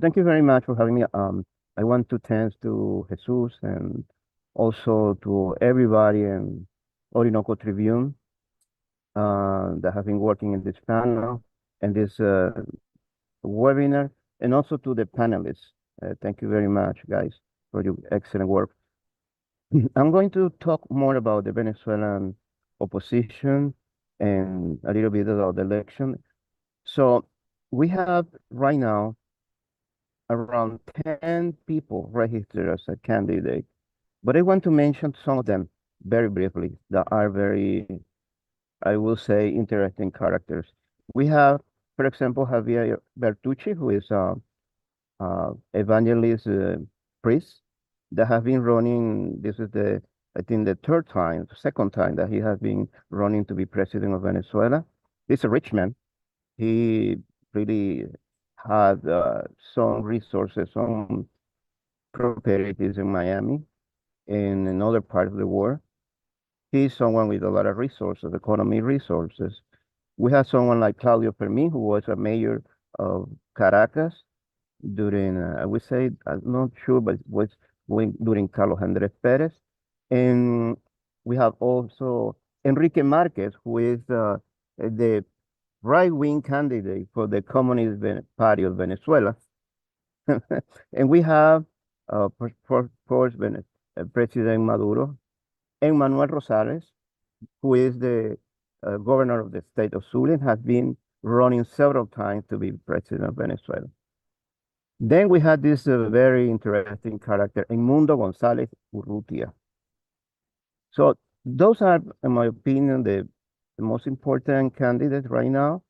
Thank you very much for having me. I want to thank to Jesus and also to everybody in Orinoco Tribune that have been working in this panel and this webinar, and also to the panelists. Thank you very much, guys, for your excellent work. I'm going to talk more about the Venezuelan opposition and a little bit about the election. So we have right now around 10 people registered as a candidate, but I want to mention some of them very briefly that are very, I will say, interesting characters. We have, for example, Javier Bertucci, who is a evangelist priest that has been running. This is I think, the second time that he has been running to be president of Venezuela. He's a rich man. He really had some resources, some properties in Miami and in other parts of the world. He's someone with a lot of resources, economy resources. We have someone like Claudio Fermin, who was a mayor of Caracas during, I would say, I'm not sure, but it was during Carlos Andrés Perez. And we have also Enrique Marquez, who is the right-wing candidate for the Communist Party of Venezuela. And we have, for course, President Maduro, and Manuel Rosales, who is the governor of the state of Zulia, has been running several times to be president of Venezuela. Then we had this very interesting character, Edmundo González Urrutia. So those are, in my opinion, the most important candidates right now.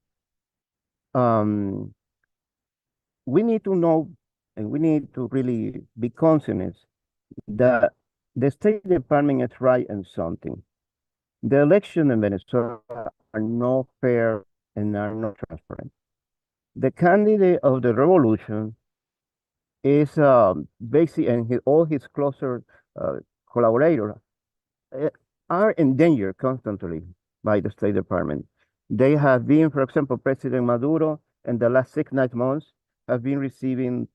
We need to know, and we need to really be conscious that the State Department is right in something. The elections in Venezuela are not fair and are not transparent. The candidate of the revolution is basically, and all his closer collaborators are in danger constantly by the State Department. They have been, for example, President Maduro in the last 6-9 months have been receiving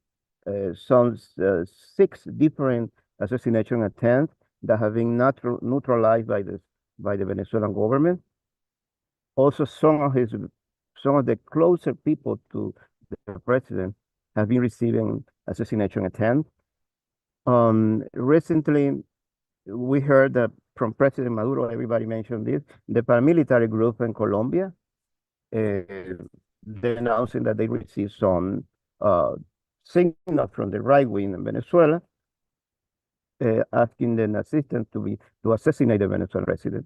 some 6 different assassination attempts that have been neutralized by the Venezuelan government. Also, some of the closer people to the president have been receiving assassination attempts. Recently, we heard that from President Maduro, everybody mentioned this, the paramilitary group in Colombia, they're announcing that they received some signal from the right wing in Venezuela, asking the assistance to assassinate the Venezuelan president.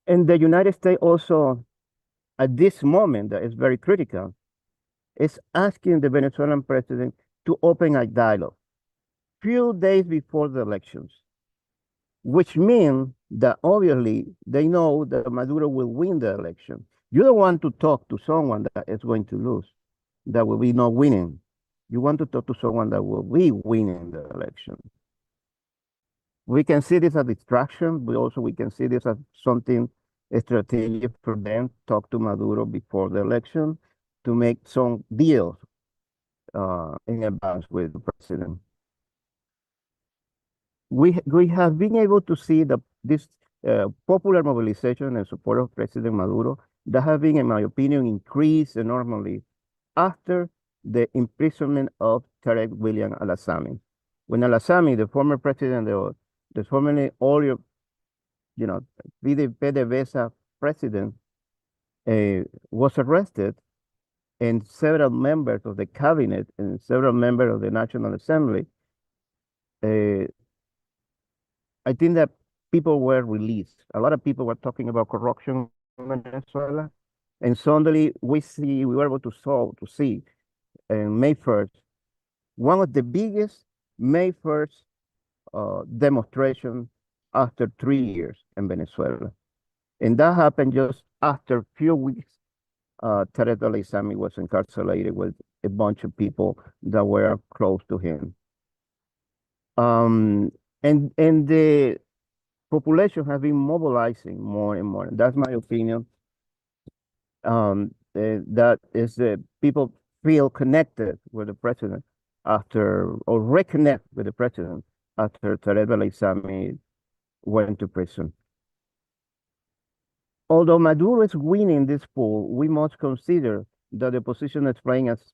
And the United States also, at this moment that is very critical, is asking the Venezuelan president to open a dialogue few days before the elections, which means that obviously they know that Maduro will win the election. You don't want to talk to someone that is going to lose, that will be not winning. You want to talk to someone that will be winning the election. We can see this as a distraction, but we can see this as something strategic for them to talk to Maduro before the election to make some deals in advance with the president. We have been able to see this popular mobilization in support of President Maduro that have been, in my opinion, increased enormously after the imprisonment of Tarek William al-Assami. When al-Assami, the former president, the formerly earlier, PDVSA president, was arrested, and several members of the cabinet and several members of the National Assembly, I think that people were released. A lot of people were talking about corruption in Venezuela, and suddenly we were able to see on May 1st, one of the biggest May 1st demonstration after 3 years in Venezuela. And that happened just after a few weeks. Tarek al-Assami was incarcerated with a bunch of people that were close to him. And the population has been mobilizing more and more. That's my opinion. That is the people feel connected with the president after, or reconnect with the president after Tarek al-Aissami went to prison. Although Maduro is winning this poll, we must consider that the opposition is trying us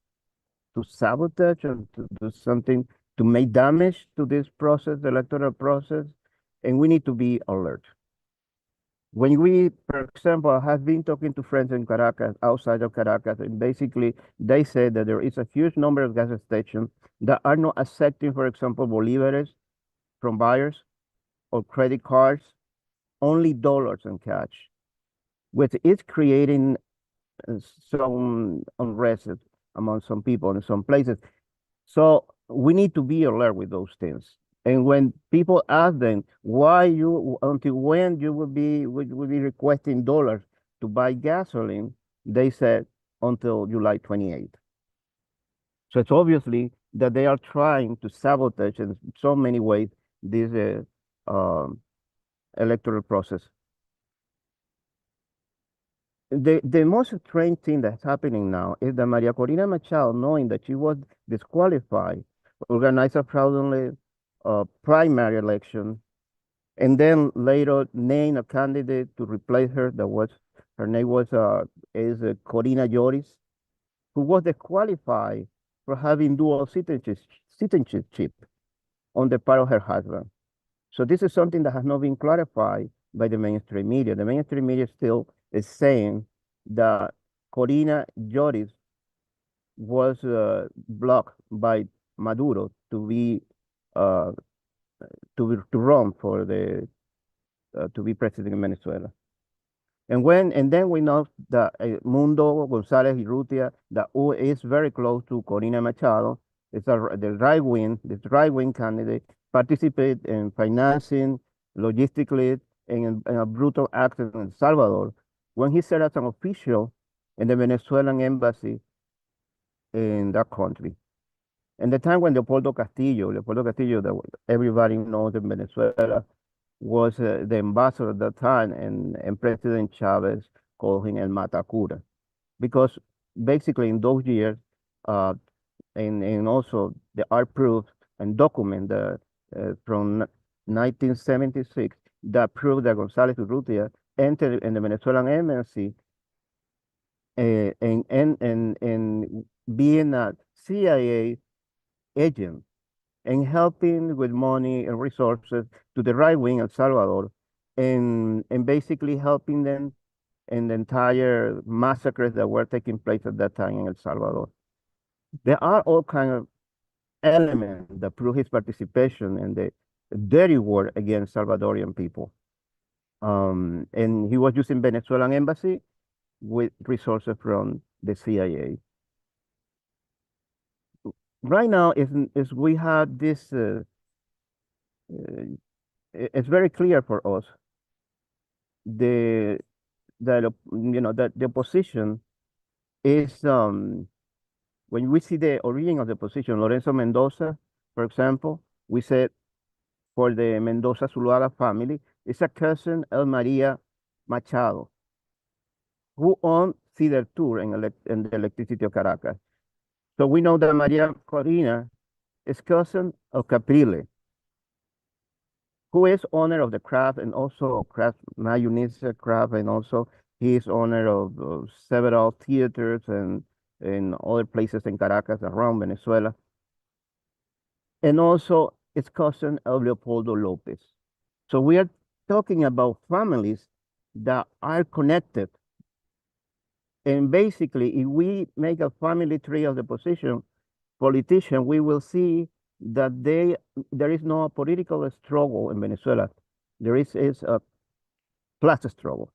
to sabotage and to do something to make damage to this process, the electoral process, and we need to be alert. When we, for example, have been talking to friends in Caracas, outside of Caracas, and basically they say that there is a huge number of gas stations that are not accepting, for example, bolívares from buyers or credit cards, only dollars in cash, which is creating some unrest among some people in some places. So we need to be alert with those things. And when people ask them why you, until when you will be requesting dollars to buy gasoline, they said until July 28th. So it's obviously that they are trying to sabotage in so many ways this electoral process. The most strange thing that's happening now is that Maria Corina Machado, knowing that she was disqualified, organized a fraudulent primary election, and then later named a candidate to replace her. Her name was Corina Lloris, who was disqualified for having dual citizenship on the part of her husband. So this is something that has not been clarified by the mainstream media. The mainstream media still is saying that Corina Lloris was blocked by Maduro to run for to be president in Venezuela. And then we know that Mundo González Urrutia, that is very close to Corina Machado, is the right wing candidate, participate in financing, logistically, in a brutal act in El Salvador, when he served as an official in the Venezuelan embassy in that country. And the time when Leopoldo Castillo, that everybody knows in Venezuela, was the ambassador at that time, and President Chavez called him El Matacura, because basically in those years, and also there are proofs and documents from 1976 that prove that González Urrutia entered in the Venezuelan embassy and being a CIA agent and helping with money and resources to the right wing El Salvador, and basically helping them in the entire massacres that were taking place at that time in El Salvador. There are all kinds of elements that prove his participation in the dirty war against Salvadorian people. And he was using Venezuelan embassy with resources from the CIA. Right now, is we have this. It's very clear for us that the opposition is when we see the origin of the opposition, Lorenzo Mendoza, for example, we said for the Mendoza Zuluaga family, it's a cousin El Maria Machado, who owned Fideltur in the electricity of Caracas. So we know that Maria Corina is cousin of Caprile, who is owner of the craft and also craft mayonnaise craft, and also he is owner of several theaters and in other places in Caracas around Venezuela. And also it's cousin of Leopoldo Lopez. So we are talking about families that are connected. And basically, if we make a family tree of the politician, we will see that there is no political struggle in Venezuela. There is a class struggle.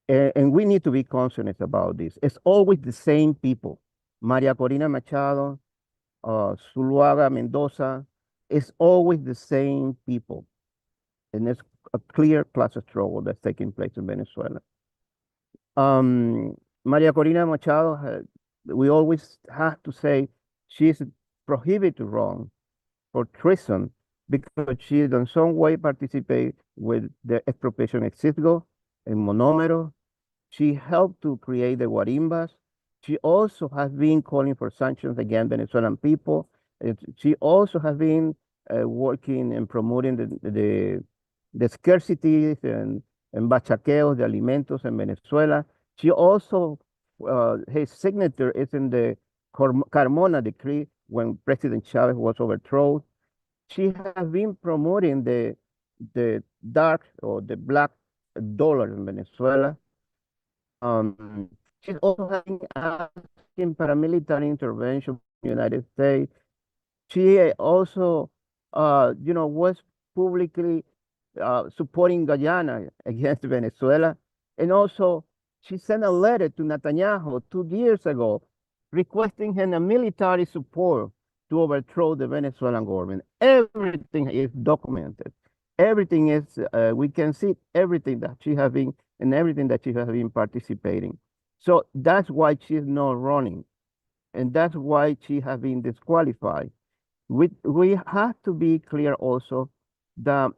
And we need to be concerned about this. It's always the same people. Maria Corina Machado, Zuluaga Mendoza, it's always the same people. And it's a clear class struggle that's taking place in Venezuela. Maria Corina Machado, we always have to say she's prohibited to run for treason because she in some way participate with the expropriation ex Citgo and Monómero. She helped to create the guarimbas She also has been calling for sanctions against Venezuelan people. She also has been working and promoting the scarcities and bachaqueos de alimentos in Venezuela. She also, his signature is in the Carmona decree when President Chavez was overthrown. She has been promoting the dark or the black dollar in Venezuela. She's also having asking paramilitary intervention from the United States. She also, was publicly supporting Guyana against Venezuela. And also, she sent a letter to Netanyahu 2 years ago requesting him a military support to overthrow the Venezuelan government. Everything is documented. Everything is, we can see everything that she has been and everything that she has been participating. So that's why she's not running. And that's why she has been disqualified. We have to be clear also that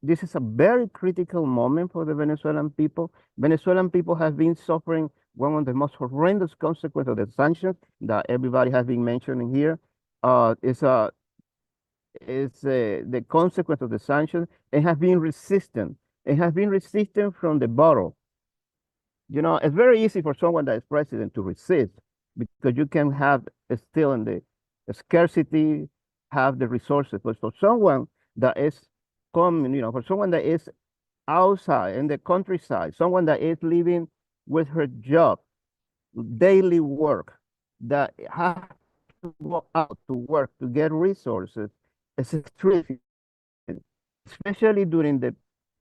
this is a very critical moment for the Venezuelan people. Venezuelan people have been suffering one of the most horrendous consequences of the sanctions that everybody has been mentioning here. Is the consequence of the sanctions. It has been resistant. It has been resistant from the bottom. It's very easy for someone that is president to resist because you can have still in the scarcity, have the resources. But for someone that is coming, for someone that is outside in the countryside, someone that is living with her job, daily work, that has to go out to work to get resources, it's extreme, especially during the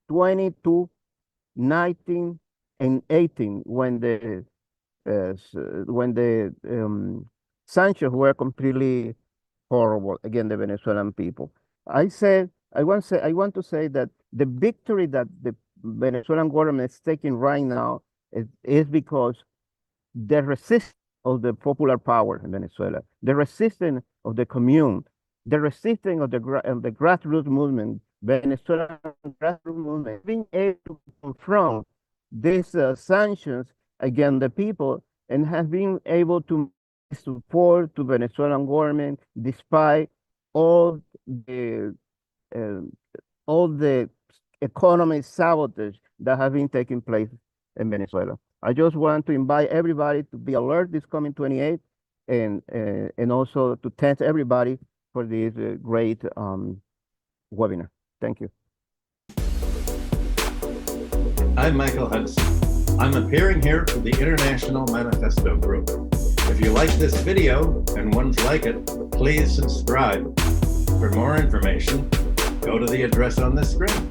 22, 19, and 18 when the sanctions were completely horrible against the Venezuelan people. I want to say that the victory that the Venezuelan government is taking right now is because the resistance of the popular power in Venezuela, the resistance of the commune, the resistance of the grassroots movement, Venezuelan grassroots movement, being able to confront these sanctions against the people and has been able to support to Venezuelan government despite all the economic sabotage that have been taking place in Venezuela. I just want to invite everybody to be alert this coming 28th and also to thank everybody for this great webinar. Thank you. I'm Michael Hudson. I'm appearing here for the International Manifesto Group. If you like this video and ones like it, please subscribe. For more information, go to the address on the screen.